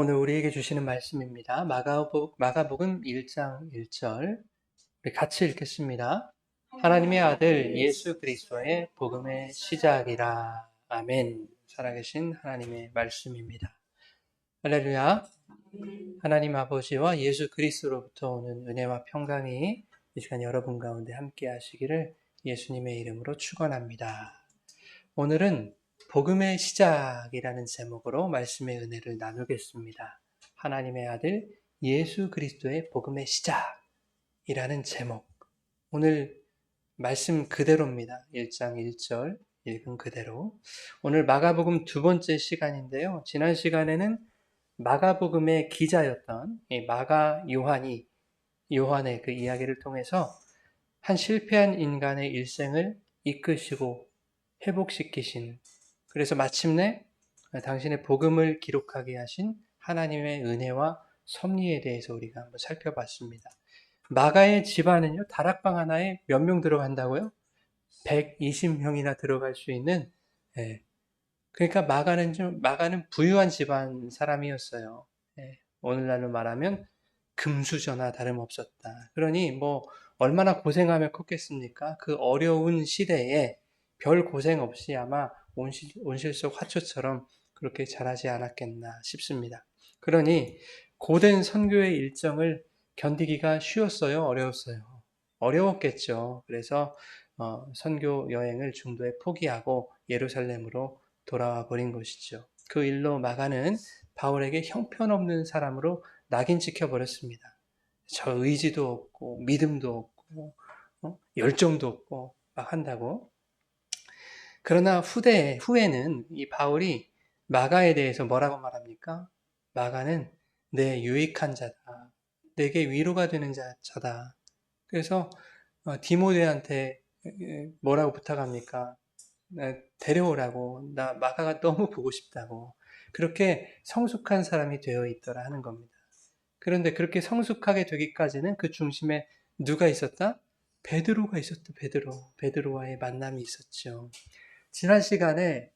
오늘 우리에게 주시는 말씀입니다. 마가복음 1장 1절. 우리 같이 읽겠습니다. 하나님의 아들 예수 그리스도의 복음의 시작이라. 아멘. 살아계신 하나님의 말씀입니다. 할렐루야. 하나님 아버지와 예수 그리스도로부터 오는 은혜와 평강이 이 시간 여러분 가운데 함께 하시기를 예수님의 이름으로 축원합니다. 오늘은 복음의 시작이라는 제목으로 말씀의 은혜를 나누겠습니다. 하나님의 아들 예수 그리스도의 복음의 시작이라는 제목. 오늘 말씀 그대로입니다. 1장 1절 읽은 그대로. 오늘 마가복음 두 번째 시간인데요. 지난 시간에는 마가복음의 기자였던 마가 요한의 그 이야기를 통해서 한 실패한 인간의 일생을 이끄시고 회복시키신, 그래서 마침내 당신의 복음을 기록하게 하신 하나님의 은혜와 섭리에 대해서 우리가 한번 살펴봤습니다. 마가의 집안은요, 다락방 하나에 몇 명 들어간다고요? 120명이나 들어갈 수 있는, 그러니까 마가는 부유한 집안 사람이었어요. 오늘날로 말하면 금수저나 다름없었다. 그러니 얼마나 고생하며 컸겠습니까? 그 어려운 시대에 별 고생 없이 아마 온실속 화초처럼 그렇게 자라지 않았겠나 싶습니다. 그러니 고된 선교의 일정을 견디기가 쉬웠어요? 어려웠어요? 어려웠겠죠. 그래서 선교 여행을 중도에 포기하고 예루살렘으로 돌아와 버린 것이죠. 그 일로 마가는 바울에게 형편없는 사람으로 낙인 찍혀버렸습니다. 저 의지도 없고 믿음도 없고 열정도 없고 막 한다고. 그러나 후에는 이 바울이 마가에 대해서 뭐라고 말합니까? 마가는 내 유익한 자다. 내게 위로가 되는 자다. 그래서 디모데한테 뭐라고 부탁합니까? 데려오라고. 나 마가가 너무 보고 싶다고. 그렇게 성숙한 사람이 되어 있더라 하는 겁니다. 그런데 그렇게 성숙하게 되기까지는 그 중심에 누가 있었다? 베드로가 있었다. 베드로와의 만남이 있었죠. 지난 시간에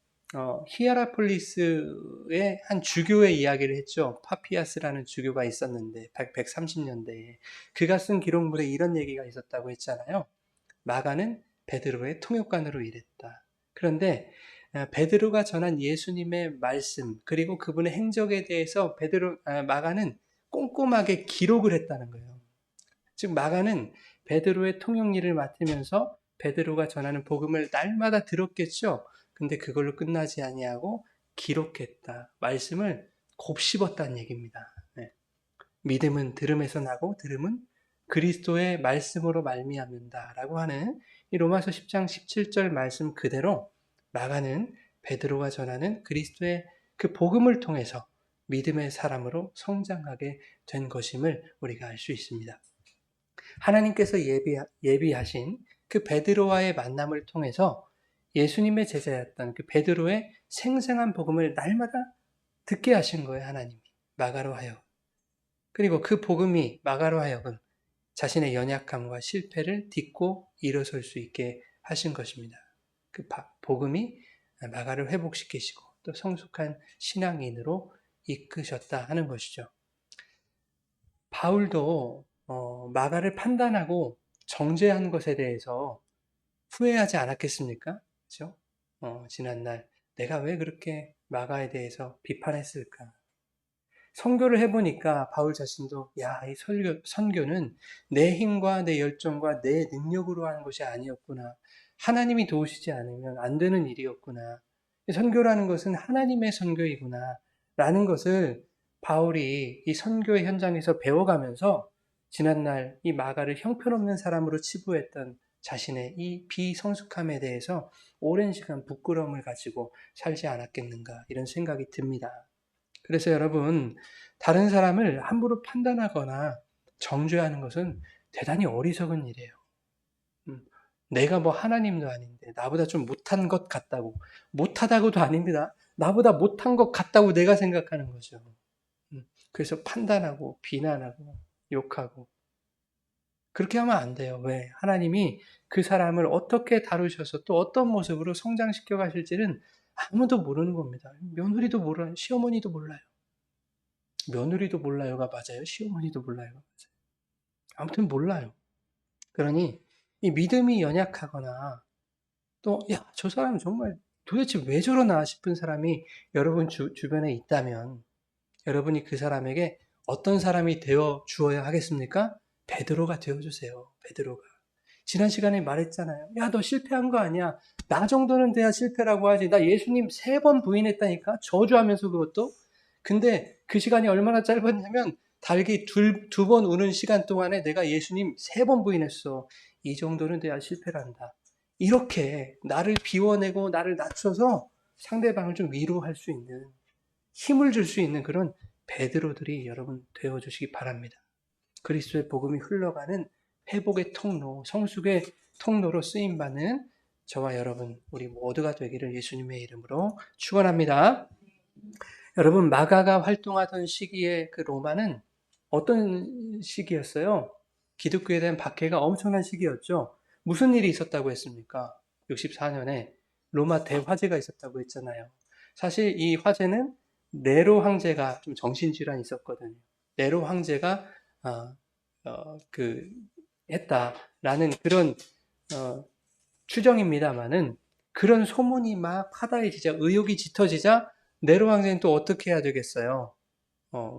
히에라폴리스의 한 주교의 이야기를 했죠. 파피아스라는 주교가 있었는데 130년대에 그가 쓴 기록물에 이런 얘기가 있었다고 했잖아요. 마가는 베드로의 통역관으로 일했다. 그런데 베드로가 전한 예수님의 말씀 그리고 그분의 행적에 대해서 마가는 꼼꼼하게 기록을 했다는 거예요. 즉 마가는 베드로의 통역 일을 맡으면서 베드로가 전하는 복음을 날마다 들었겠죠. 근데 그걸로 끝나지 아니하고 기록했다. 말씀을 곱씹었다는 얘기입니다. 네. 믿음은 들음에서 나고 들음은 그리스도의 말씀으로 말미암는다라고 하는 이 로마서 10장 17절 말씀 그대로 마가는 베드로가 전하는 그리스도의 그 복음을 통해서 믿음의 사람으로 성장하게 된 것임을 우리가 알 수 있습니다. 하나님께서 예비하신 그 베드로와의 만남을 통해서 예수님의 제자였던 그 베드로의 생생한 복음을 날마다 듣게 하신 거예요, 하나님이. 마가로 하여금. 그리고 그 복음이 마가로 하여금 자신의 연약함과 실패를 딛고 일어설 수 있게 하신 것입니다. 그 복음이 마가를 회복시키시고 또 성숙한 신앙인으로 이끄셨다 하는 것이죠. 바울도 마가를 판단하고 정죄한 것에 대해서 후회하지 않았겠습니까? 그렇죠? 지난날 내가 왜 그렇게 마가에 대해서 비판했을까? 선교를 해보니까 바울 자신도 이 선교는 내 힘과 내 열정과 내 능력으로 하는 것이 아니었구나. 하나님이 도우시지 않으면 안 되는 일이었구나. 선교라는 것은 하나님의 선교이구나. 라는 것을 바울이 이 선교의 현장에서 배워가면서 지난날 이 마가를 형편없는 사람으로 치부했던 자신의 이 비성숙함에 대해서 오랜 시간 부끄러움을 가지고 살지 않았겠는가 이런 생각이 듭니다. 그래서 여러분, 다른 사람을 함부로 판단하거나 정죄하는 것은 대단히 어리석은 일이에요. 내가 하나님도 아닌데 나보다 좀 못한 것 같다고, 못하다고도 아닙니다. 나보다 못한 것 같다고 내가 생각하는 거죠. 그래서 판단하고 비난하고 욕하고 그렇게 하면 안 돼요. 왜? 하나님이 그 사람을 어떻게 다루셔서 또 어떤 모습으로 성장시켜 가실지는 아무도 모르는 겁니다. 며느리도 몰라요. 시어머니도 몰라요. 며느리도 몰라요가 맞아요? 시어머니도 몰라요가 맞아요? 아무튼 몰라요. 그러니 이 믿음이 연약하거나 또, 야, 저 사람 정말 도대체 왜 저러나 싶은 사람이 여러분 주변에 있다면 여러분이 그 사람에게 어떤 사람이 되어 주어야 하겠습니까? 베드로가 되어 주세요. 베드로가. 지난 시간에 말했잖아요. 야, 너 실패한 거 아니야. 나 정도는 돼야 실패라고 하지. 나 예수님 3번 부인했다니까. 저주하면서 그것도. 근데 그 시간이 얼마나 짧았냐면 달기 두 번 우는 시간 동안에 내가 예수님 3번 부인했어. 이 정도는 돼야 실패란다. 이렇게 나를 비워내고 나를 낮춰서 상대방을 좀 위로할 수 있는, 힘을 줄 수 있는 그런 베드로들이 여러분 되어주시기 바랍니다. 그리스도의 복음이 흘러가는 회복의 통로, 성숙의 통로로 쓰임받는 저와 여러분, 우리 모두가 되기를 예수님의 이름으로 축원합니다. 여러분, 마가가 활동하던 시기에 그 로마는 어떤 시기였어요? 기독교에 대한 박해가 엄청난 시기였죠. 무슨 일이 있었다고 했습니까? 64년에 로마 대화재가 있었다고 했잖아요. 사실 이 화재는 네로 황제가 좀 정신질환이 있었거든요. 네로 황제가 했다라는 그런 어, 추정입니다만은 그런 소문이 막 파다해지자 의혹이 짙어지자 네로 황제는 또 어떻게 해야 되겠어요?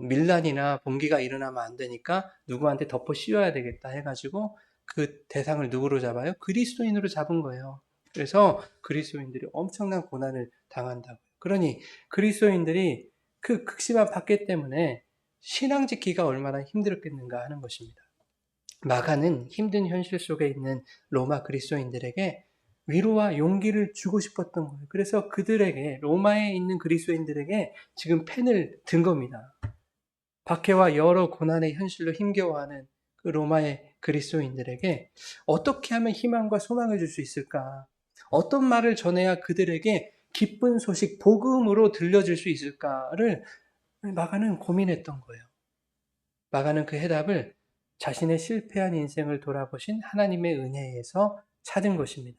밀란이나 봉기가 일어나면 안 되니까 누구한테 덮어 씌워야 되겠다 해가지고 그 대상을 누구로 잡아요? 그리스도인으로 잡은 거예요. 그래서 그리스도인들이 엄청난 고난을 당한다고요. 그러니 그리스도인들이 그 극심한 박해 때문에 신앙 지키기가 얼마나 힘들었겠는가 하는 것입니다. 마가는 힘든 현실 속에 있는 로마 그리스도인들에게 위로와 용기를 주고 싶었던 거예요. 그래서 그들에게, 로마에 있는 그리스도인들에게 지금 펜을 든 겁니다. 박해와 여러 고난의 현실로 힘겨워하는 그 로마의 그리스도인들에게 어떻게 하면 희망과 소망을 줄 수 있을까? 어떤 말을 전해야 그들에게 기쁜 소식, 복음으로 들려줄 수 있을까를 마가는 고민했던 거예요. 마가는 그 해답을 자신의 실패한 인생을 돌아보신 하나님의 은혜에서 찾은 것입니다.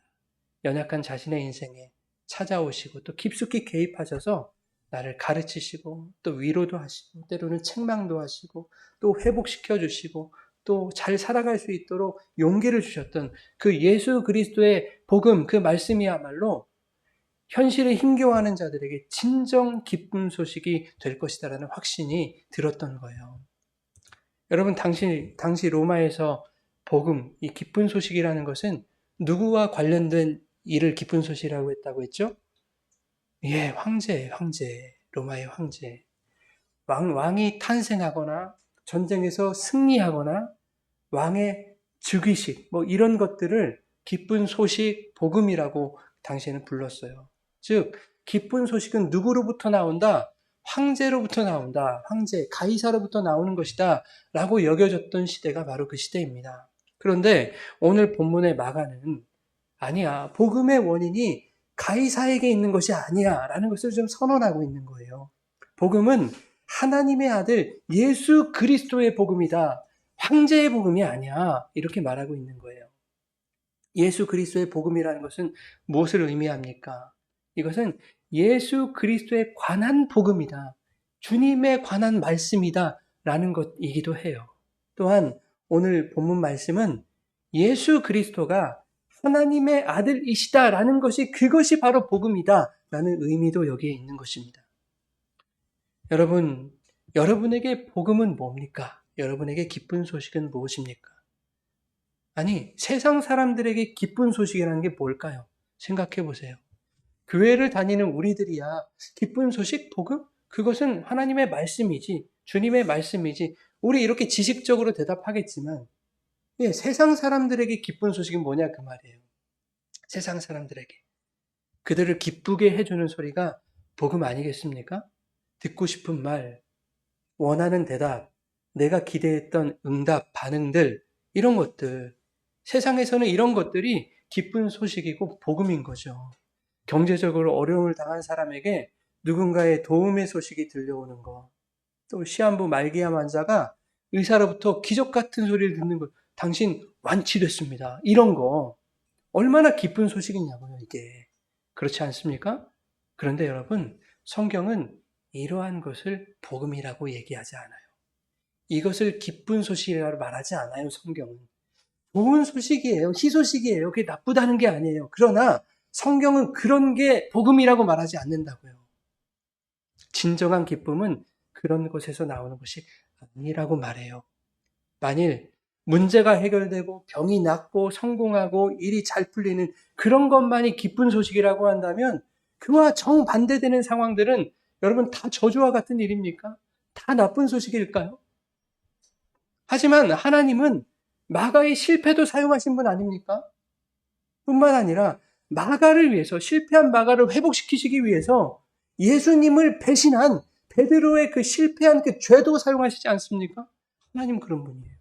연약한 자신의 인생에 찾아오시고 또 깊숙이 개입하셔서 나를 가르치시고 또 위로도 하시고 때로는 책망도 하시고 또 회복시켜 주시고 또 잘 살아갈 수 있도록 용기를 주셨던 그 예수 그리스도의 복음, 그 말씀이야말로 현실에 힘겨워하는 자들에게 진정 기쁜 소식이 될 것이다라는 확신이 들었던 거예요. 여러분, 당시 로마에서 복음, 이 기쁜 소식이라는 것은 누구와 관련된 일을 기쁜 소식이라고 했다고 했죠? 예, 황제. 로마의 황제. 왕이 탄생하거나 전쟁에서 승리하거나 왕의 즉위식, 뭐 이런 것들을 기쁜 소식, 복음이라고 당시에는 불렀어요. 즉, 기쁜 소식은 누구로부터 나온다? 황제로부터 나온다. 황제, 가이사로부터 나오는 것이다. 라고 여겨졌던 시대가 바로 그 시대입니다. 그런데 오늘 본문의 마가는 아니야. 복음의 원인이 가이사에게 있는 것이 아니야. 라는 것을 좀 선언하고 있는 거예요. 복음은 하나님의 아들 예수 그리스도의 복음이다. 황제의 복음이 아니야. 이렇게 말하고 있는 거예요. 예수 그리스도의 복음이라는 것은 무엇을 의미합니까? 이것은 예수 그리스도에 관한 복음이다. 주님에 관한 말씀이다. 라는 것이기도 해요. 또한 오늘 본문 말씀은 예수 그리스도가 하나님의 아들이시다라는 것이 그것이 바로 복음이다. 라는 의미도 여기에 있는 것입니다. 여러분, 여러분에게 복음은 뭡니까? 여러분에게 기쁜 소식은 무엇입니까? 아니, 세상 사람들에게 기쁜 소식이라는 게 뭘까요? 생각해 보세요. 교회를 다니는 우리들이야 기쁜 소식, 복음? 그것은 하나님의 말씀이지, 주님의 말씀이지. 우리 이렇게 지식적으로 대답하겠지만, 예, 세상 사람들에게 기쁜 소식은 뭐냐 그 말이에요. 세상 사람들에게. 그들을 기쁘게 해주는 소리가 복음 아니겠습니까? 듣고 싶은 말, 원하는 대답, 내가 기대했던 응답, 반응들, 이런 것들. 세상에서는 이런 것들이 기쁜 소식이고 복음인 거죠. 경제적으로 어려움을 당한 사람에게 누군가의 도움의 소식이 들려오는 거. 또 시한부 말기암 환자가 의사로부터 기적 같은 소리를 듣는 것. 당신 완치됐습니다. 이런 거. 얼마나 기쁜 소식이냐고요, 이게. 그렇지 않습니까? 그런데 여러분, 성경은 이러한 것을 복음이라고 얘기하지 않아요. 이것을 기쁜 소식이라고 말하지 않아요, 성경은. 좋은 소식이에요. 희소식이에요. 그게 나쁘다는 게 아니에요. 그러나 성경은 그런 게 복음이라고 말하지 않는다고요. 진정한 기쁨은 그런 것에서 나오는 것이 아니라고 말해요. 만일 문제가 해결되고 병이 낫고 성공하고 일이 잘 풀리는 그런 것만이 기쁜 소식이라고 한다면 그와 정반대되는 상황들은 여러분 다 저주와 같은 일입니까? 다 나쁜 소식일까요? 하지만 하나님은 마가의 실패도 사용하신 분 아닙니까? 뿐만 아니라 마가를 위해서, 실패한 마가를 회복시키시기 위해서 예수님을 배신한 베드로의 그 실패한 그 죄도 사용하시지 않습니까? 하나님 그런 분이에요.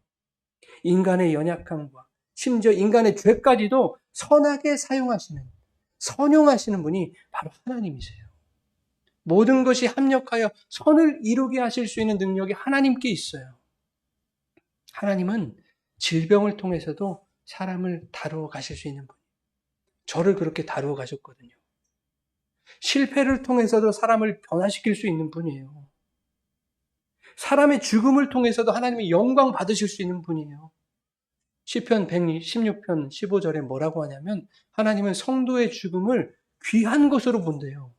인간의 연약함과 심지어 인간의 죄까지도 선하게 사용하시는, 선용하시는 분이 바로 하나님이세요. 모든 것이 합력하여 선을 이루게 하실 수 있는 능력이 하나님께 있어요. 하나님은 질병을 통해서도 사람을 다루어 가실 수 있는 분. 저를 그렇게 다루어 가셨거든요. 실패를 통해서도 사람을 변화시킬 수 있는 분이에요. 사람의 죽음을 통해서도 하나님이 영광 받으실 수 있는 분이에요. 시편 116편 15절에 뭐라고 하냐면 하나님은 성도의 죽음을 귀한 것으로 본대요.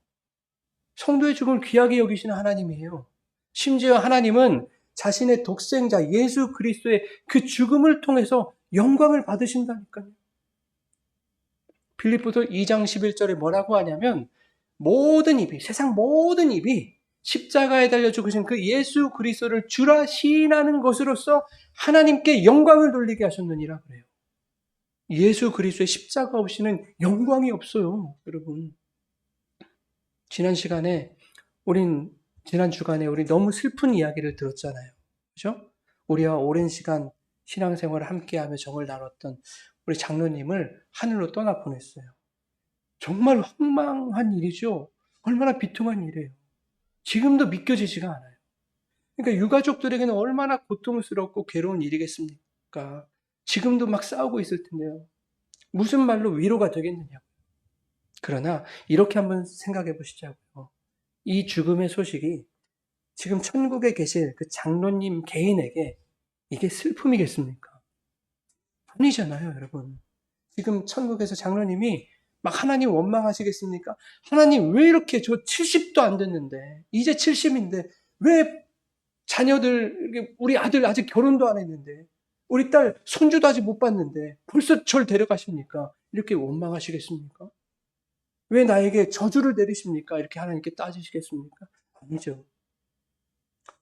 성도의 죽음을 귀하게 여기시는 하나님이에요. 심지어 하나님은 자신의 독생자 예수 그리스도의 그 죽음을 통해서 영광을 받으신다니까요. 빌립보서 2장 11절에 뭐라고 하냐면 모든 입이, 세상 모든 입이 십자가에 달려 죽으신 그 예수 그리스도를 주라 시인하는 것으로서 하나님께 영광을 돌리게 하셨느니라 그래요. 예수 그리스도의 십자가 없이는 영광이 없어요, 여러분. 지난 주간에 우리 너무 슬픈 이야기를 들었잖아요. 그죠? 우리와 오랜 시간 신앙생활을 함께하며 정을 나눴던 우리 장로님을 하늘로 떠나 보냈어요. 정말 황망한 일이죠. 얼마나 비통한 일이에요. 지금도 믿겨지지가 않아요. 그러니까 유가족들에게는 얼마나 고통스럽고 괴로운 일이겠습니까? 지금도 막 싸우고 있을 텐데요. 무슨 말로 위로가 되겠느냐고. 그러나 이렇게 한번 생각해 보시자고요. 이 죽음의 소식이 지금 천국에 계실 그 장로님 개인에게 이게 슬픔이겠습니까? 아니잖아요, 여러분. 지금 천국에서 장로님이 막 하나님 원망하시겠습니까? 하나님 왜 이렇게 저 70도 안 됐는데 이제 70인데 왜 자녀들 우리 아들 아직 결혼도 안 했는데 우리 딸 손주도 아직 못 봤는데 벌써 절 데려가십니까? 이렇게 원망하시겠습니까? 왜 나에게 저주를 내리십니까? 이렇게 하나님께 따지시겠습니까? 아니죠.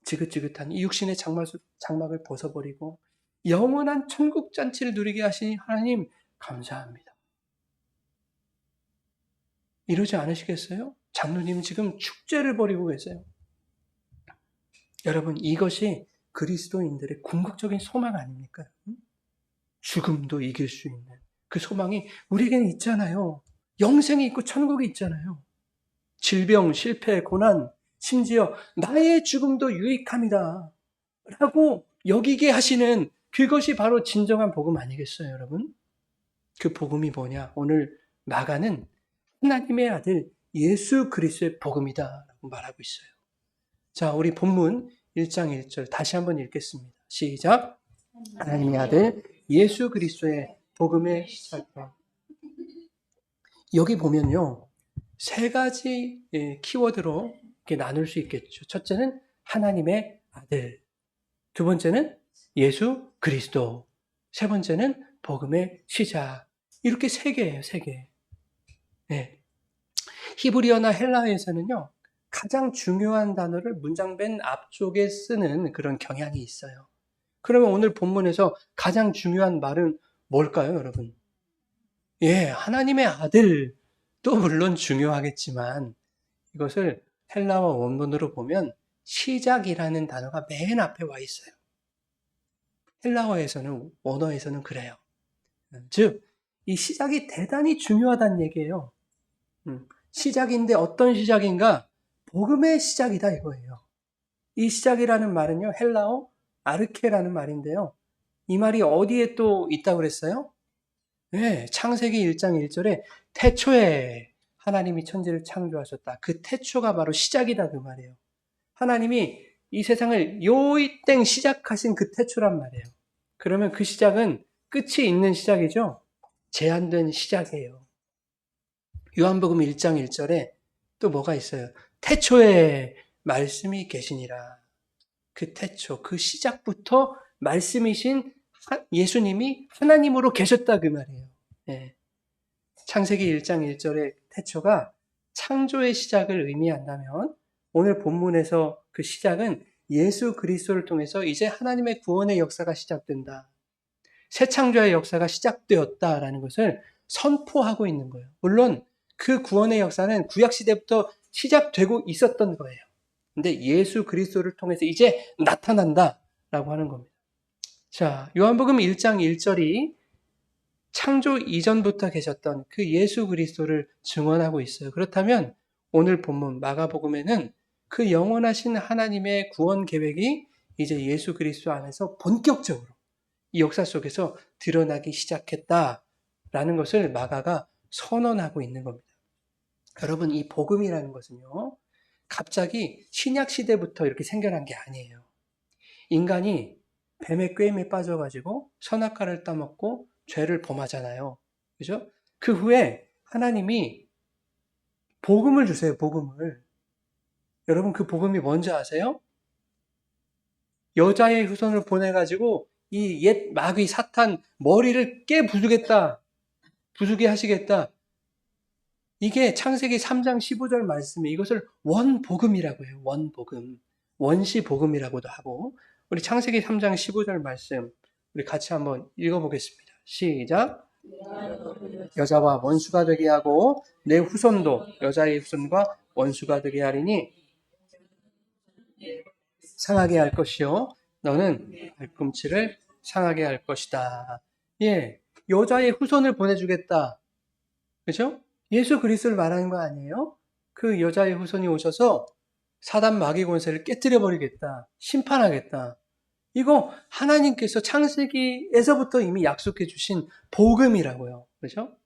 지긋지긋한 이 육신의 장막을 벗어버리고 영원한 천국 잔치를 누리게 하시니 하나님 감사합니다. 이러지 않으시겠어요? 장로님 지금 축제를 벌이고 계세요. 여러분 이것이 그리스도인들의 궁극적인 소망 아닙니까? 죽음도 이길 수 있는 그 소망이 우리에게는 있잖아요. 영생이 있고 천국이 있잖아요. 질병, 실패, 고난, 심지어 나의 죽음도 유익함이다 라고 여기게 하시는 그것이 바로 진정한 복음 아니겠어요, 여러분? 그 복음이 뭐냐? 오늘 마가는 하나님의 아들 예수 그리스도의 복음이다 라고 말하고 있어요. 자, 우리 본문 1장 1절 다시 한번 읽겠습니다. 시작! 하나님의 아들 예수 그리스도의 복음의 시작과 여기 보면요. 세 가지 키워드로 이렇게 나눌 수 있겠죠. 첫째는 하나님의 아들. 두 번째는 예수 그리스도. 세 번째는 복음의 시작. 이렇게 세 개예요, 세 개. 네. 히브리어나 헬라어에서는요, 가장 중요한 단어를 문장 맨 앞쪽에 쓰는 그런 경향이 있어요. 그러면 오늘 본문에서 가장 중요한 말은 뭘까요, 여러분? 예, 하나님의 아들도 물론 중요하겠지만 이것을 헬라어 원문으로 보면 시작이라는 단어가 맨 앞에 와 있어요. 헬라어에서는, 원어에서는 그래요. 즉, 이 시작이 대단히 중요하다는 얘기예요. 시작인데 어떤 시작인가? 복음의 시작이다 이거예요. 이 시작이라는 말은요, 헬라어 아르케라는 말인데요. 이 말이 어디에 또 있다고 그랬어요? 네, 창세기 1장 1절에 태초에 하나님이 천지를 창조하셨다. 그 태초가 바로 시작이다 그 말이에요. 하나님이 이 세상을 요이땡 시작하신 그 태초란 말이에요. 그러면 그 시작은 끝이 있는 시작이죠. 제한된 시작이에요. 요한복음 1장 1절에 또 뭐가 있어요? 태초에 말씀이 계시니라. 그 태초, 그 시작부터 말씀이신 예수님이 하나님으로 계셨다 그 말이에요. 예. 창세기 1장 1절의 태초가 창조의 시작을 의미한다면 오늘 본문에서 그 시작은 예수 그리스도를 통해서 이제 하나님의 구원의 역사가 시작된다. 새 창조의 역사가 시작되었다라는 것을 선포하고 있는 거예요. 물론 그 구원의 역사는 구약 시대부터 시작되고 있었던 거예요. 근데 예수 그리스도를 통해서 이제 나타난다라고 하는 겁니다. 자, 요한복음 1장 1절이 창조 이전부터 계셨던 그 예수 그리스도를 증언하고 있어요. 그렇다면 오늘 본문 마가복음에는 그 영원하신 하나님의 구원 계획이 이제 예수 그리스도 안에서 본격적으로 이 역사 속에서 드러나기 시작했다라는 것을 마가가 선언하고 있는 겁니다. 여러분, 이 복음이라는 것은요, 갑자기 신약 시대부터 이렇게 생겨난 게 아니에요. 인간이 뱀의 꾀임에 빠져가지고 선악과를 따먹고 죄를 범하잖아요. 그죠? 그 후에 하나님이 복음을 주세요, 복음을. 여러분, 그 복음이 뭔지 아세요? 여자의 후손을 보내가지고 이 옛 마귀 사탄 머리를 부수게 하시겠다. 이게 창세기 3장 15절 말씀에 이것을 원복음이라고 해요. 원복음. 원시복음이라고도 하고. 우리 창세기 3장 15절 말씀 우리 같이 한번 읽어보겠습니다. 시작. 여자와 원수가 되게 하고 내 후손도 여자의 후손과 원수가 되게 하리니 상하게 할 것이요 너는 발꿈치를 상하게 할 것이다. 예, 여자의 후손을 보내주겠다. 그죠? 예수 그리스도를 말하는 거 아니에요? 그 여자의 후손이 오셔서 사단 마귀 권세를 깨뜨려 버리겠다. 심판하겠다. 이거 하나님께서 창세기에서부터 이미 약속해 주신 복음이라고요. 그죠?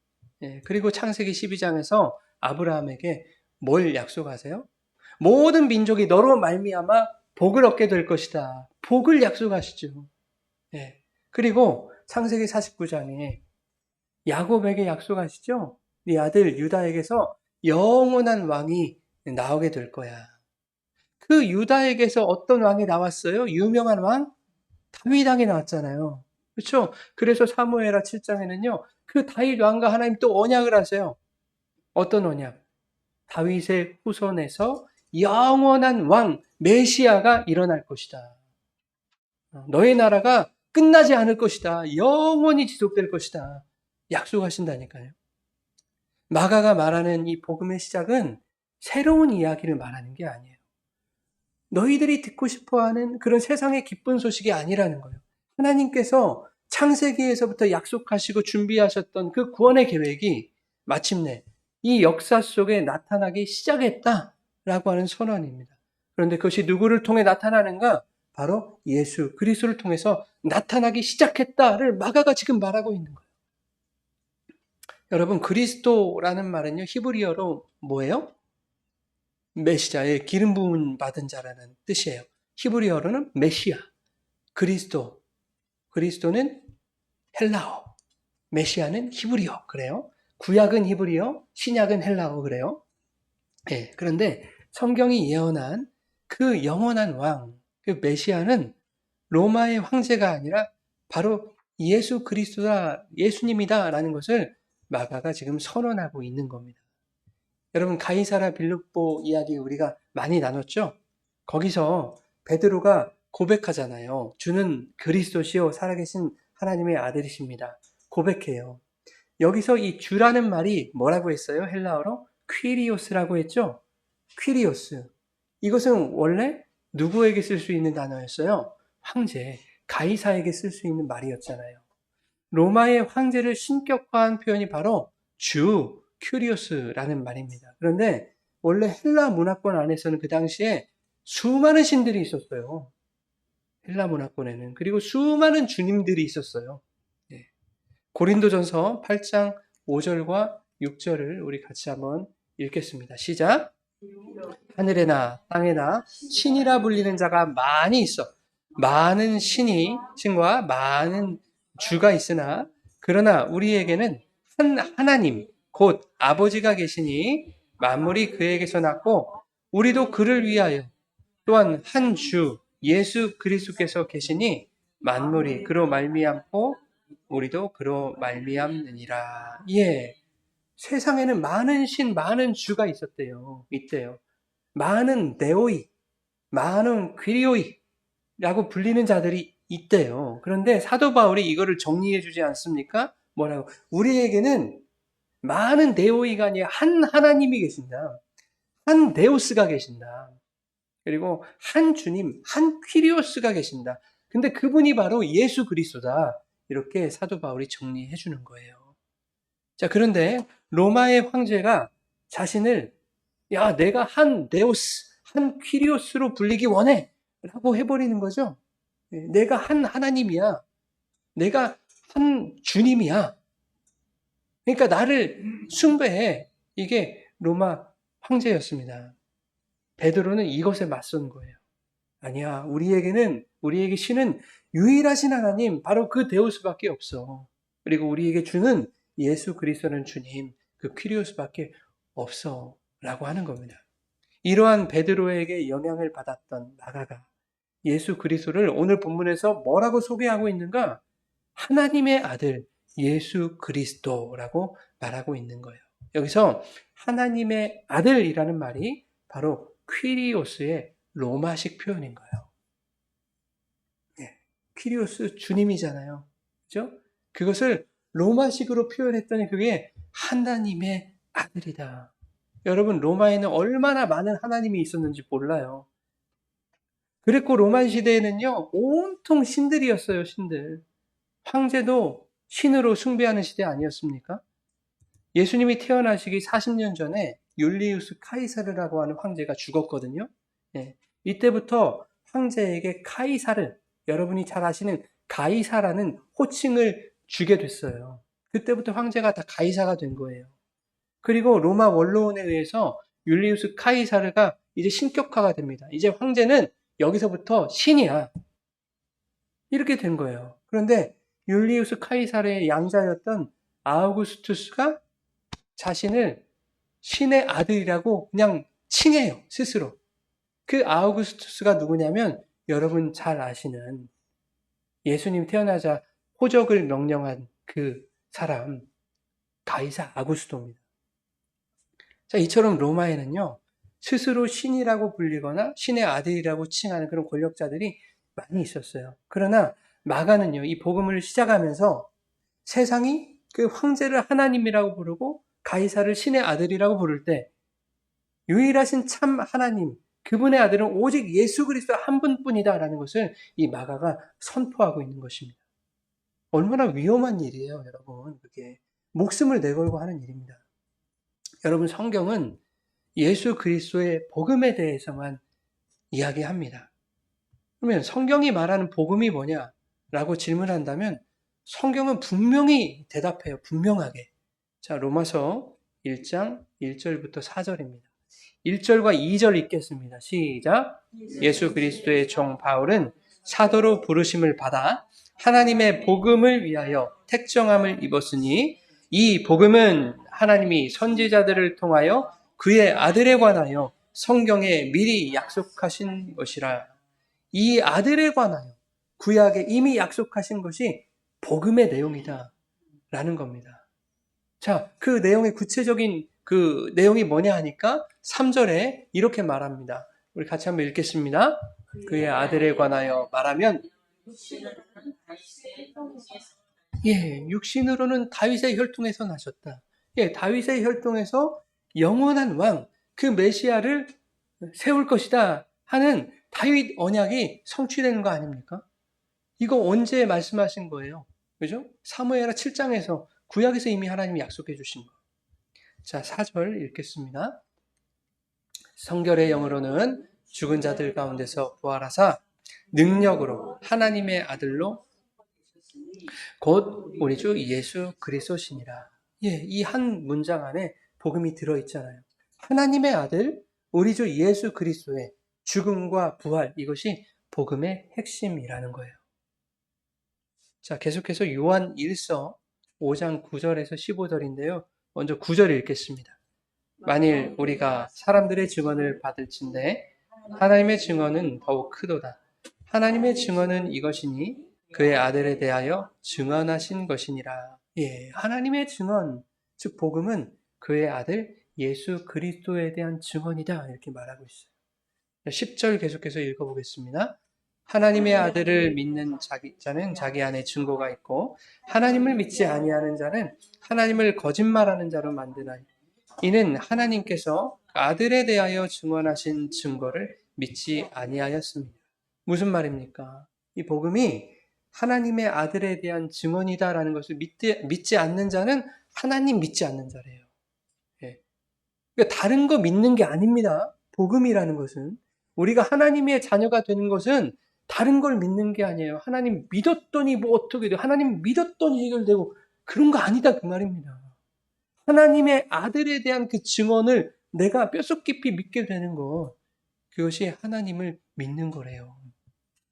예, 그리고 창세기 12장에서 아브라함에게 뭘 약속하세요? 모든 민족이 너로 말미암아 복을 얻게 될 것이다. 복을 약속하시죠. 예. 그리고 창세기 49장에 야곱에게 약속하시죠. 네 아들 유다에게서 영원한 왕이 나오게 될 거야. 그 유다에게서 어떤 왕이 나왔어요? 유명한 왕? 다윗 왕이 나왔잖아요. 그렇죠? 그래서 사무엘하 7장에는요. 그 다윗 왕과 하나님 또 언약을 하세요. 어떤 언약? 다윗의 후손에서 영원한 왕 메시아가 일어날 것이다. 너의 나라가 끝나지 않을 것이다. 영원히 지속될 것이다. 약속하신다니까요. 마가가 말하는 이 복음의 시작은 새로운 이야기를 말하는 게 아니에요. 너희들이 듣고 싶어하는 그런 세상의 기쁜 소식이 아니라는 거예요. 하나님께서 창세기에서부터 약속하시고 준비하셨던 그 구원의 계획이 마침내 이 역사 속에 나타나기 시작했다라고 하는 선언입니다. 그런데 그것이 누구를 통해 나타나는가? 바로 예수 그리스도를 통해서 나타나기 시작했다를 마가가 지금 말하고 있는 거예요. 여러분, 그리스도라는 말은요, 히브리어로 뭐예요? 메시아의 기름 부음 받은 자라는 뜻이에요. 히브리어로는 메시아, 그리스도. 그리스도는 헬라어, 메시아는 히브리어. 그래요. 구약은 히브리어, 신약은 헬라어. 그래요. 네, 그런데 성경이 예언한 그 영원한 왕, 그 메시아는 로마의 황제가 아니라 바로 예수 그리스도다, 예수님이다라는 것을 마가가 지금 선언하고 있는 겁니다. 여러분, 가이사라 빌립보 이야기 우리가 많이 나눴죠? 거기서 베드로가 고백하잖아요. 주는 그리스도시요 살아계신 하나님의 아들이십니다. 고백해요. 여기서 이 주라는 말이 뭐라고 했어요? 헬라어로 퀴리오스라고 했죠? 퀴리오스. 이것은 원래 누구에게 쓸 수 있는 단어였어요? 황제, 가이사에게 쓸 수 있는 말이었잖아요. 로마의 황제를 신격화한 표현이 바로 주, 큐리오스라는 말입니다. 그런데 원래 헬라 문화권 안에서는 그 당시에 수많은 신들이 있었어요. 헬라 문화권에는. 그리고 수많은 주님들이 있었어요. 네. 고린도전서 8장 5절과 6절을 우리 같이 한번 읽겠습니다. 시작. 하늘에나 땅에나 신이라 불리는 자가 많이 있어. 많은 신과 많은 주가 있으나 그러나 우리에게는 한 하나님 곧 아버지가 계시니 만물이 그에게서 났고 우리도 그를 위하여 또한 한 주 예수 그리스도께서 계시니 만물이 그로 말미암고 우리도 그로 말미암느니라. 예. 세상에는 많은 많은 주가 있었대요. 있대요. 많은 네오이, 많은 귀리오이라고 불리는 자들이 있대요. 그런데 사도 바울이 이거를 정리해 주지 않습니까? 뭐라고? 우리에게는 많은 네오이가 아니라 한 하나님이 계신다. 한 데우스가 계신다. 그리고 한 주님, 한 퀴리오스가 계신다. 근데 그분이 바로 예수 그리스도다. 이렇게 사도 바울이 정리해 주는 거예요. 자, 그런데 로마의 황제가 자신을 내가 한 데우스, 한 퀴리오스로 불리기 원해. 라고 해버리는 거죠. 내가 한 하나님이야. 내가 한 주님이야. 그러니까 나를 숭배해. 이게 로마 황제였습니다. 베드로는 이것에 맞선 거예요. 아니야. 우리에게 신은 유일하신 하나님, 바로 그 데우스밖에 없어. 그리고 우리에게 주는 예수 그리스도는 주님, 그 퀴리오스밖에 없어. 라고 하는 겁니다. 이러한 베드로에게 영향을 받았던 마가가 예수 그리스도를 오늘 본문에서 뭐라고 소개하고 있는가? 하나님의 아들 예수 그리스도라고 말하고 있는 거예요. 여기서 하나님의 아들이라는 말이 바로 퀴리오스의 로마식 표현인 거예요. 퀴리오스 주님이잖아요. 그죠? 그것을 로마식으로 표현했더니 그게 하나님의 아들이다. 여러분, 로마에는 얼마나 많은 하나님이 있었는지 몰라요. 그리고 로만 시대에는요, 온통 신들이었어요, 신들. 황제도 신으로 숭배하는 시대 아니었습니까? 예수님이 태어나시기 40년 전에 율리우스 카이사르라고 하는 황제가 죽었거든요. 예, 이때부터 황제에게 카이사르, 여러분이 잘 아시는 가이사라는 호칭을 주게 됐어요. 그때부터 황제가 다 가이사가 된 거예요. 그리고 로마 원로원에 의해서 율리우스 카이사르가 이제 신격화가 됩니다. 이제 황제는 여기서부터 신이야. 이렇게 된 거예요. 그런데 율리우스 카이사르의 양자였던 아우구스투스가 자신을 신의 아들이라고 그냥 칭해요, 스스로. 그 아우구스투스가 누구냐면 여러분 잘 아시는 예수님 태어나자 호적을 명령한 그 사람, 가이사 아구스토입니다. 자, 이처럼 로마에는요, 스스로 신이라고 불리거나 신의 아들이라고 칭하는 그런 권력자들이 많이 있었어요. 그러나 마가는요, 이 복음을 시작하면서 세상이 그 황제를 하나님이라고 부르고 가이사를 신의 아들이라고 부를 때 유일하신 참 하나님, 그분의 아들은 오직 예수 그리스도 한 분뿐이다라는 것을 이 마가가 선포하고 있는 것입니다. 얼마나 위험한 일이에요, 여러분. 그게 목숨을 내걸고 하는 일입니다. 여러분, 성경은 예수 그리스도의 복음에 대해서만 이야기합니다. 그러면 성경이 말하는 복음이 뭐냐라고 질문한다면 성경은 분명히 대답해요. 분명하게. 자, 로마서 1장 1절부터 4절입니다. 1절과 2절 읽겠습니다. 시작. 예수 그리스도의 종 바울은 사도로 부르심을 받아 하나님의 복음을 위하여 택정함을 입었으니 이 복음은 하나님이 선지자들을 통하여 그의 아들에 관하여 성경에 미리 약속하신 것이라. 이 아들에 관하여 구약에 이미 약속하신 것이 복음의 내용이다 라는 겁니다. 자, 그 내용의 구체적인 그 내용이 뭐냐 하니까 3절에 이렇게 말합니다. 우리 같이 한번 읽겠습니다. 그의 아들에 관하여 말하면 육신으로는 다윗의 혈통에서 나셨다. 다윗의 혈통에서 영원한 왕, 그 메시아를 세울 것이다 하는 다윗 언약이 성취되는 거 아닙니까? 이거 언제 말씀하신 거예요? 그죠? 사무엘하 7장에서 구약에서 이미 하나님이 약속해 주신 거. 자, 4절 읽겠습니다. 성결의 영으로는 죽은 자들 가운데서 부활하사 능력으로 하나님의 아들로 곧 우리 주 예수 그리스도시니라. 이 한 문장 안에 복음이 들어있잖아요. 하나님의 아들, 우리 주 예수 그리스도의 죽음과 부활, 이것이 복음의 핵심이라는 거예요. 자, 계속해서 요한 1서 5장 9절에서 15절인데요. 먼저 9절 읽겠습니다. 만일 우리가 사람들의 증언을 받을진대 하나님의 증언은 더욱 크도다. 하나님의 증언은 이것이니 그의 아들에 대하여 증언하신 것이니라. 예, 하나님의 증언, 즉 복음은 그의 아들 예수 그리스도에 대한 증언이다, 이렇게 말하고 있어요. 10절 계속해서 읽어보겠습니다. 하나님의 아들을 믿는 자는 자기 안에 증거가 있고 하나님을 믿지 아니하는 자는 하나님을 거짓말하는 자로 만드나니 이는 하나님께서 아들에 대하여 증언하신 증거를 믿지 아니하였습니다. 무슨 말입니까? 이 복음이 하나님의 아들에 대한 증언이다라는 것을 믿지 않는 자는 하나님 믿지 않는 자래요. 예. 그러니까 다른 거 믿는 게 아닙니다. 복음이라는 것은 우리가 하나님의 자녀가 되는 것은 다른 걸 믿는 게 아니에요. 하나님 믿었더니 뭐 어떻게 돼요? 하나님 믿었더니 해결되고 그런 거 아니다, 그 말입니다. 하나님의 아들에 대한 그 증언을 내가 뼛속 깊이 믿게 되는 것, 그것이 하나님을 믿는 거래요.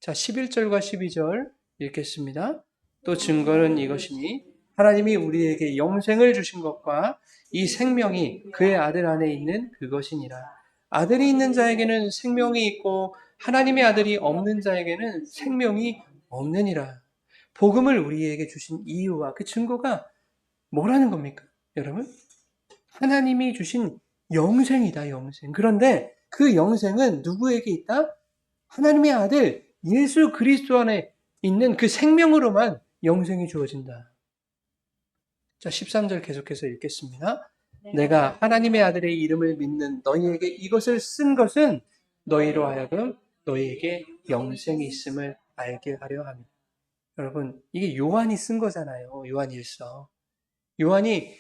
자, 11절과 12절 읽겠습니다. 또 증거는 이것이니 하나님이 우리에게 영생을 주신 것과 이 생명이 그의 아들 안에 있는 그것이니라. 아들이 있는 자에게는 생명이 있고 하나님의 아들이 없는 자에게는 생명이 없느니라. 복음을 우리에게 주신 이유와 그 증거가 뭐라는 겁니까? 여러분, 하나님이 주신 영생이다, 영생. 그런데 그 영생은 누구에게 있다? 하나님의 아들 예수 그리스도 안에 있는 그 생명으로만 영생이 주어진다. 자, 13절 계속해서 읽겠습니다. 내가 하나님의 아들의 이름을 믿는 너희에게 이것을 쓴 것은 너희로 하여금 너희에게 영생이 있음을 알게 하려 합니다. 여러분, 이게 요한이 쓴 거잖아요. 요한 1서. 요한이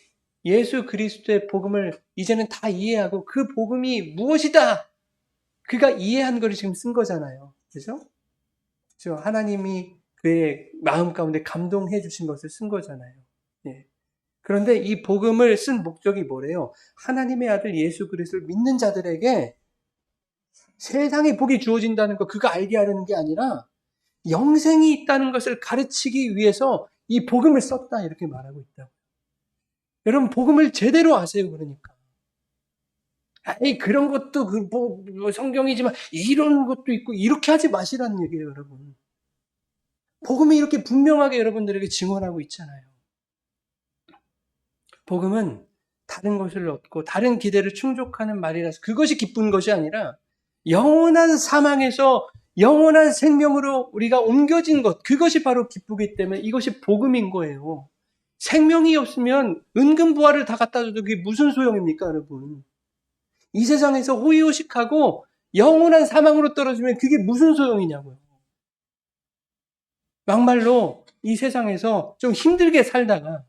예수 그리스도의 복음을 이제는 다 이해하고 그 복음이 무엇이다! 그가 이해한 걸 지금 쓴 거잖아요. 그죠? 하나님이 그의 마음 가운데 감동해 주신 것을 쓴 거잖아요. 예. 그런데 이 복음을 쓴 목적이 뭐래요? 하나님의 아들 예수 그리스도를 믿는 자들에게 세상의 복이 주어진다는 거, 그거 알게 하려는 게 아니라 영생이 있다는 것을 가르치기 위해서 이 복음을 썼다, 이렇게 말하고 있다고. 여러분, 복음을 제대로 아세요, 그러니까. 아니, 그런 것도 성경이지만 이런 것도 있고, 이렇게 하지 마시라는 얘기예요, 여러분. 복음이 이렇게 분명하게 여러분들에게 증언하고 있잖아요. 복음은 다른 것을 얻고 다른 기대를 충족하는 말이라서 그것이 기쁜 것이 아니라 영원한 사망에서 영원한 생명으로 우리가 옮겨진 것, 그것이 바로 기쁘기 때문에 이것이 복음인 거예요. 생명이 없으면 은근부활을 다 갖다 줘도 그게 무슨 소용입니까, 여러분? 이 세상에서 호의호식하고 영원한 사망으로 떨어지면 그게 무슨 소용이냐고요. 막말로 이 세상에서 좀 힘들게 살다가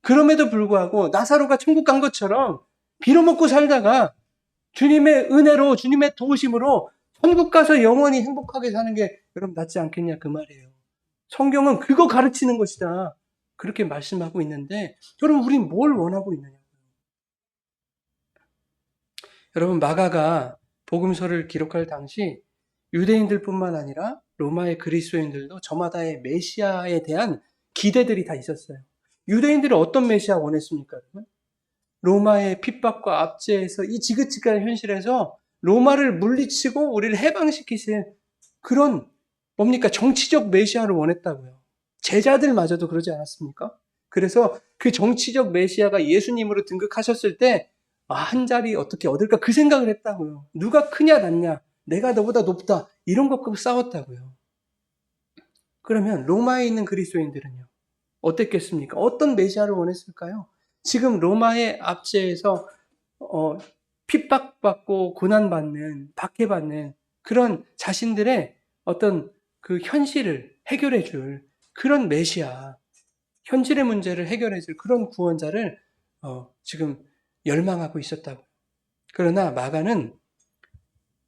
그럼에도 불구하고 나사로가 천국 간 것처럼 빌어먹고 살다가 주님의 은혜로, 주님의 도우심으로 천국 가서 영원히 행복하게 사는 게 여러분 낫지 않겠냐, 그 말이에요. 성경은 그거 가르치는 것이다, 그렇게 말씀하고 있는데 여러분, 우린 뭘 원하고 있느냐. 여러분, 마가가 복음서를 기록할 당시 유대인들뿐만 아니라 로마의 그리스도인들도 저마다의 메시아에 대한 기대들이 다 있었어요. 유대인들은 어떤 메시아 원했습니까, 여러분? 로마의 핍박과 압제에서 이 지긋지긋한 현실에서 로마를 물리치고 우리를 해방시키실 그런 뭡니까? 정치적 메시아를 원했다고요. 제자들마저도 그러지 않았습니까? 그래서 그 정치적 메시아가 예수님으로 등극하셨을 때 한 자리 어떻게 얻을까, 그 생각을 했다고요. 누가 크냐 낮냐, 내가 너보다 높다, 이런 것 갖고 싸웠다고요. 그러면 로마에 있는 그리스도인들은요, 어땠겠습니까? 어떤 메시아를 원했을까요? 지금 로마의 압제에서 핍박받고 고난받는, 박해받는 그런 자신들의 어떤 그 현실을 해결해 줄 그런 메시아, 현실의 문제를 해결해 줄 그런 구원자를 지금 열망하고 있었다고. 그러나 마가는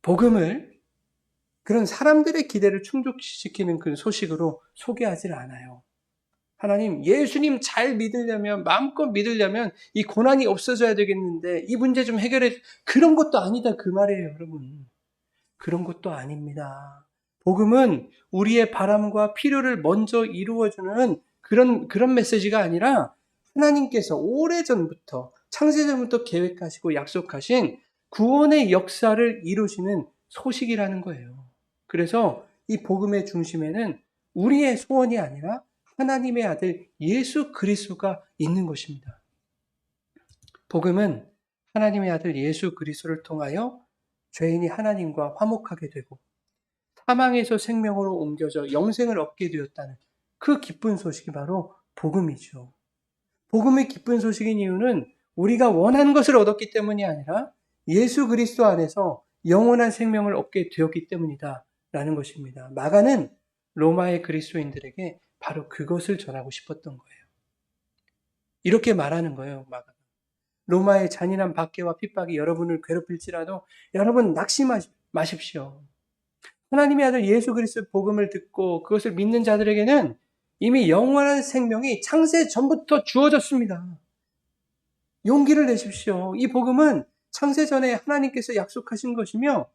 복음을 그런 사람들의 기대를 충족시키는 그 소식으로 소개하지 않아요. 하나님, 예수님 잘 믿으려면, 마음껏 믿으려면 이 고난이 없어져야 되겠는데 이 문제 좀 해결해. 그런 것도 아니다 그 말이에요, 여러분. 그런 것도 아닙니다. 복음은 우리의 바람과 필요를 먼저 이루어주는 그런 메시지가 아니라 하나님께서 오래전부터, 창세전부터 계획하시고 약속하신 구원의 역사를 이루시는 소식이라는 거예요. 그래서 이 복음의 중심에는 우리의 소원이 아니라 하나님의 아들 예수 그리스도가 있는 것입니다. 복음은 하나님의 아들 예수 그리스도를 통하여 죄인이 하나님과 화목하게 되고 사망에서 생명으로 옮겨져 영생을 얻게 되었다는 그 기쁜 소식이 바로 복음이죠. 복음의 기쁜 소식인 이유는 우리가 원하는 것을 얻었기 때문이 아니라 예수 그리스도 안에서 영원한 생명을 얻게 되었기 때문이다 라는 것입니다. 마가는 로마의 그리스도인들에게 바로 그것을 전하고 싶었던 거예요. 이렇게 말하는 거예요, 마가. 로마의 잔인한 박해와 핍박이 여러분을 괴롭힐지라도 여러분 낙심하십시오. 하나님의 아들 예수 그리스도의 복음을 듣고 그것을 믿는 자들에게는 이미 영원한 생명이 창세 전부터 주어졌습니다. 용기를 내십시오. 이 복음은 창세 전에 하나님께서 약속하신 것이며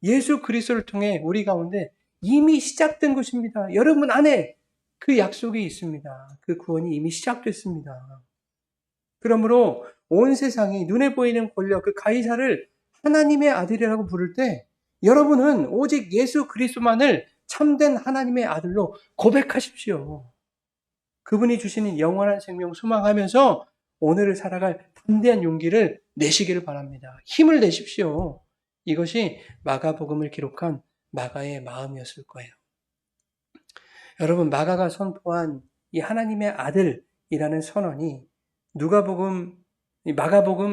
예수 그리스도를 통해 우리 가운데 이미 시작된 것입니다. 여러분 안에 그 약속이 있습니다. 그 구원이 이미 시작됐습니다. 그러므로 온 세상이 눈에 보이는 권력, 그 가이사를 하나님의 아들이라고 부를 때 여러분은 오직 예수 그리스도만을 참된 하나님의 아들로 고백하십시오. 그분이 주시는 영원한 생명 소망하면서 오늘을 살아갈 담대한 용기를 내시기를 바랍니다. 힘을 내십시오. 이것이 마가복음을 기록한 마가의 마음이었을 거예요. 여러분, 마가가 선포한 이 하나님의 아들이라는 선언이 마가복음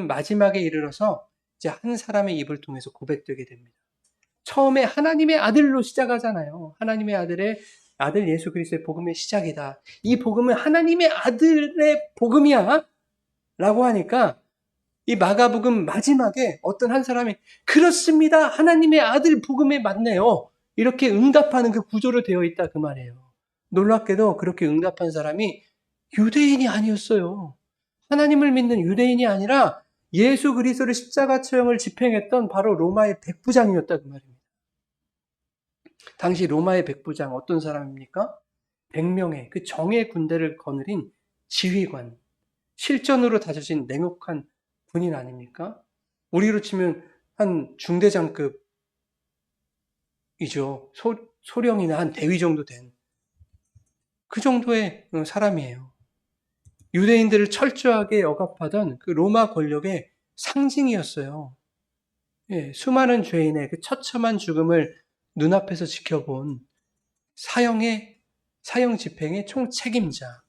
마지막에 이르러서 이제 한 사람의 입을 통해서 고백되게 됩니다. 처음에 하나님의 아들로 시작하잖아요. 하나님의 아들 예수 그리스도의 복음의 시작이다. 이 복음은 하나님의 아들의 복음이야 라고 하니까 이 마가복음 마지막에 어떤 한 사람이 그렇습니다. 하나님의 아들 복음에 맞네요. 이렇게 응답하는 그 구조로 되어 있다 그 말이에요. 놀랍게도 그렇게 응답한 사람이 유대인이 아니었어요. 하나님을 믿는 유대인이 아니라 예수 그리스도를 십자가 처형을 집행했던 바로 로마의 백부장이었다 그 말입니다. 당시 로마의 백부장 어떤 사람입니까? 100명의 그 정예 군대를 거느린 지휘관, 실전으로 다져진 냉혹한 군인 아닙니까? 우리로 치면 한 중대장급이죠. 소령이나 한 대위 정도 된 그 정도의 사람이에요. 유대인들을 철저하게 억압하던 그 로마 권력의 상징이었어요. 예, 수많은 죄인의 그 처참한 죽음을 눈앞에서 지켜본 사형 집행의 총책임자,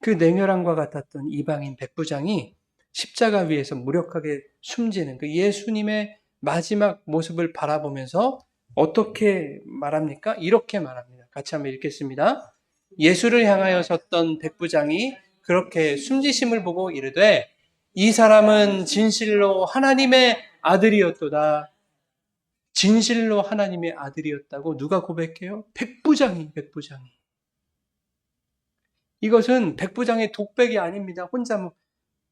그 냉혈함과 같았던 이방인 백부장이 십자가 위에서 무력하게 숨지는 그 예수님의 마지막 모습을 바라보면서 어떻게 말합니까? 이렇게 말합니다. 같이 한번 읽겠습니다. 예수를 향하여 섰던 백부장이 그렇게 숨지심을 보고 이르되 이 사람은 진실로 하나님의 아들이었도다. 진실로 하나님의 아들이었다고 누가 고백해요? 백부장이. 이것은 백부장의 독백이 아닙니다. 혼자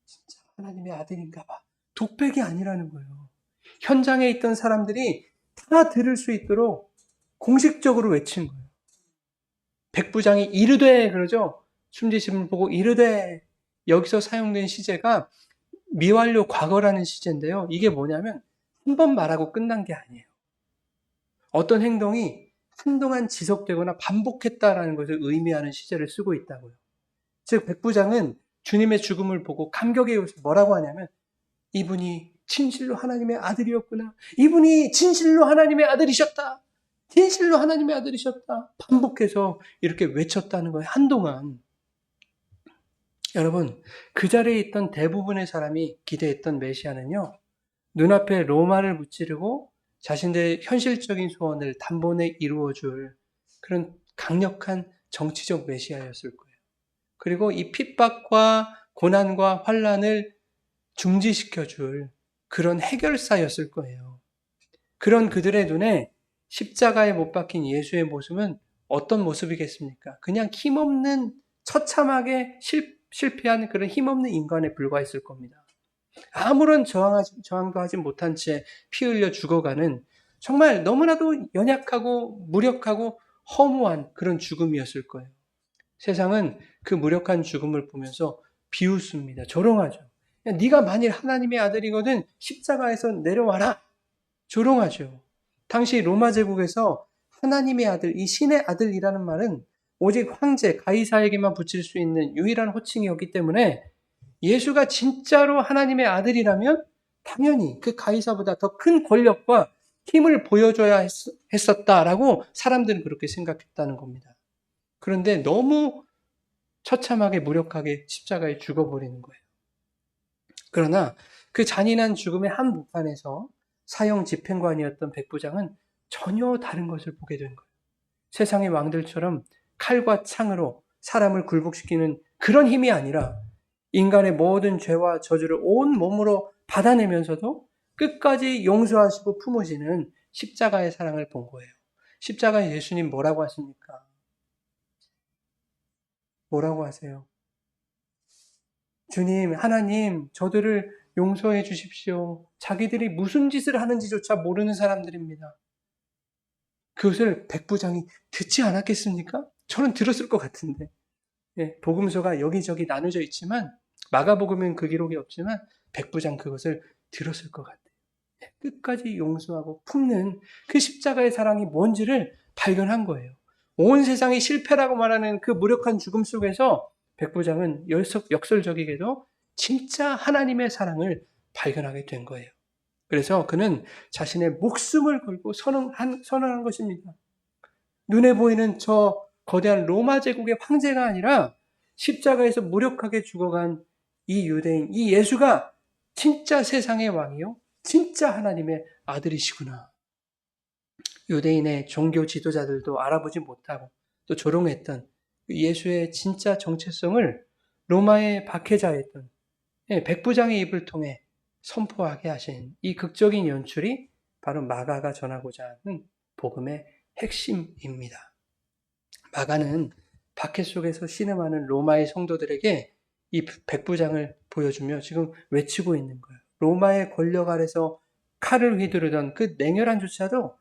진짜 하나님의 아들인가 봐. 독백이 아니라는 거예요. 현장에 있던 사람들이 다 들을 수 있도록 공식적으로 외친 거예요. 백부장이 이르되 그러죠. 숨지심을 보고 이르되, 여기서 사용된 시제가 미완료 과거라는 시제인데요. 이게 뭐냐면 한 번 말하고 끝난 게 아니에요. 어떤 행동이 한동안 지속되거나 반복했다라는 것을 의미하는 시제를 쓰고 있다고요. 즉 백부장은 주님의 죽음을 보고 감격의 요소 뭐라고 하냐면 이분이 진실로 하나님의 아들이었구나. 이분이 진실로 하나님의 아들이셨다. 진실로 하나님의 아들이셨다. 반복해서 이렇게 외쳤다는 거예요. 한동안. 여러분, 그 자리에 있던 대부분의 사람이 기대했던 메시아는요, 눈앞에 로마를 무찌르고 자신들의 현실적인 소원을 단번에 이루어줄 그런 강력한 정치적 메시아였을 거예요. 그리고 이 핍박과 고난과 환난을 중지시켜줄 그런 해결사였을 거예요. 그런 그들의 눈에 십자가에 못 박힌 예수의 모습은 어떤 모습이겠습니까? 그냥 힘없는 처참하게 실패한 그런 힘없는 인간에 불과했을 겁니다. 아무런 저항도 하지 못한 채 피 흘려 죽어가는 정말 너무나도 연약하고 무력하고 허무한 그런 죽음이었을 거예요. 세상은 그 무력한 죽음을 보면서 비웃습니다. 조롱하죠. 야, 네가 만일 하나님의 아들이거든 십자가에서 내려와라. 조롱하죠. 당시 로마 제국에서 하나님의 아들, 이 신의 아들이라는 말은 오직 황제, 가이사에게만 붙일 수 있는 유일한 호칭이었기 때문에 예수가 진짜로 하나님의 아들이라면 당연히 그 가이사보다 더 큰 권력과 힘을 보여줘야 했었다라고 사람들은 그렇게 생각했다는 겁니다. 그런데 너무 처참하게 무력하게 십자가에 죽어버리는 거예요. 그러나 그 잔인한 죽음의 한복판에서 사형 집행관이었던 백부장은 전혀 다른 것을 보게 된 거예요. 세상의 왕들처럼 칼과 창으로 사람을 굴복시키는 그런 힘이 아니라 인간의 모든 죄와 저주를 온 몸으로 받아내면서도 끝까지 용서하시고 품으시는 십자가의 사랑을 본 거예요. 십자가에 예수님 뭐라고 하십니까? 뭐라고 하세요? 주님, 하나님, 저들을 용서해 주십시오. 자기들이 무슨 짓을 하는지조차 모르는 사람들입니다. 그것을 백부장이 듣지 않았겠습니까? 저는 들었을 것 같은데. 예, 복음서가 여기저기 나눠져 있지만 마가복음엔 그 기록이 없지만 백부장 그것을 들었을 것 같아요. 예, 끝까지 용서하고 품는 그 십자가의 사랑이 뭔지를 발견한 거예요. 온 세상이 실패라고 말하는 그 무력한 죽음 속에서 백부장은 역설적이게도 진짜 하나님의 사랑을 발견하게 된 거예요. 그래서 그는 자신의 목숨을 걸고 선언한 것입니다. 눈에 보이는 저 거대한 로마 제국의 황제가 아니라 십자가에서 무력하게 죽어간 이 유대인, 이 예수가 진짜 세상의 왕이요, 진짜 하나님의 아들이시구나. 유대인의 종교 지도자들도 알아보지 못하고 또 조롱했던 예수의 진짜 정체성을 로마의 박해자였던 백부장의 입을 통해 선포하게 하신 이 극적인 연출이 바로 마가가 전하고자 하는 복음의 핵심입니다. 마가는 박해 속에서 신음하는 로마의 성도들에게 이 백부장을 보여주며 지금 외치고 있는 거예요. 로마의 권력 아래서 칼을 휘두르던 그 냉혈한 조차도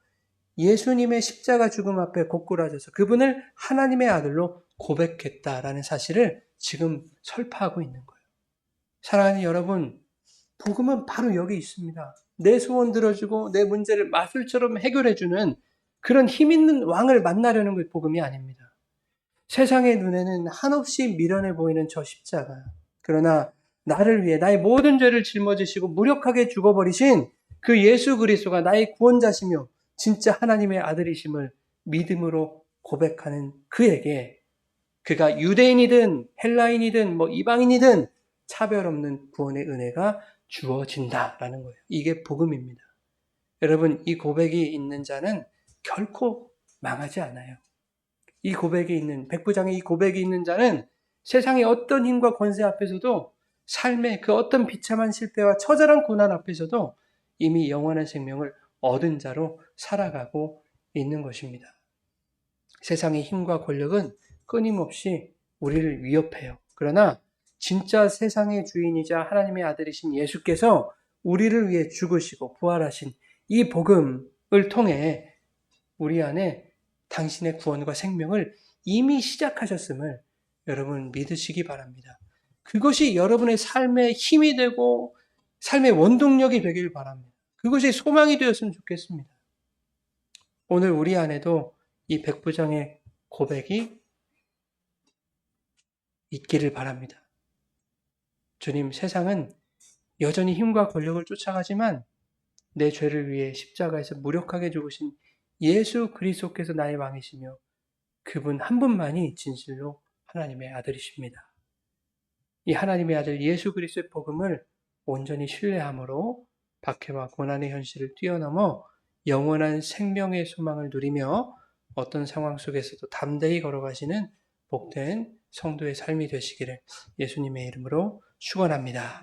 예수님의 십자가 죽음 앞에 고꾸라져서 그분을 하나님의 아들로 고백했다라는 사실을 지금 설파하고 있는 거예요. 사랑하는 여러분, 복음은 바로 여기 있습니다. 내 소원 들어주고 내 문제를 마술처럼 해결해주는 그런 힘 있는 왕을 만나려는 게 복음이 아닙니다. 세상의 눈에는 한없이 미련해 보이는 저 십자가. 그러나 나를 위해 나의 모든 죄를 짊어지시고 무력하게 죽어버리신 그 예수 그리스도가 나의 구원자시며 진짜 하나님의 아들이심을 믿음으로 고백하는 그에게 그가 유대인이든 헬라인이든 이방인이든 차별 없는 구원의 은혜가 주어진다라는 거예요. 이게 복음입니다. 여러분, 이 고백이 있는 자는 결코 망하지 않아요. 이 고백이 있는, 백부장의 이 고백이 있는 자는 세상의 어떤 힘과 권세 앞에서도 삶의 그 어떤 비참한 실패와 처절한 고난 앞에서도 이미 영원한 생명을 얻은 자로 살아가고 있는 것입니다. 세상의 힘과 권력은 끊임없이 우리를 위협해요. 그러나 진짜 세상의 주인이자 하나님의 아들이신 예수께서 우리를 위해 죽으시고 부활하신 이 복음을 통해 우리 안에 당신의 구원과 생명을 이미 시작하셨음을 여러분 믿으시기 바랍니다. 그것이 여러분의 삶의 힘이 되고 삶의 원동력이 되길 바랍니다. 그것이 소망이 되었으면 좋겠습니다. 오늘 우리 안에도 이 백부장의 고백이 있기를 바랍니다. 주님, 세상은 여전히 힘과 권력을 쫓아가지만 내 죄를 위해 십자가에서 무력하게 죽으신 예수 그리스도께서 나의 왕이시며 그분 한 분만이 진실로 하나님의 아들이십니다. 이 하나님의 아들 예수 그리스도의 복음을 온전히 신뢰함으로 박해와 고난의 현실을 뛰어넘어 영원한 생명의 소망을 누리며 어떤 상황 속에서도 담대히 걸어가시는 복된 성도의 삶이 되시기를 예수님의 이름으로 축원합니다.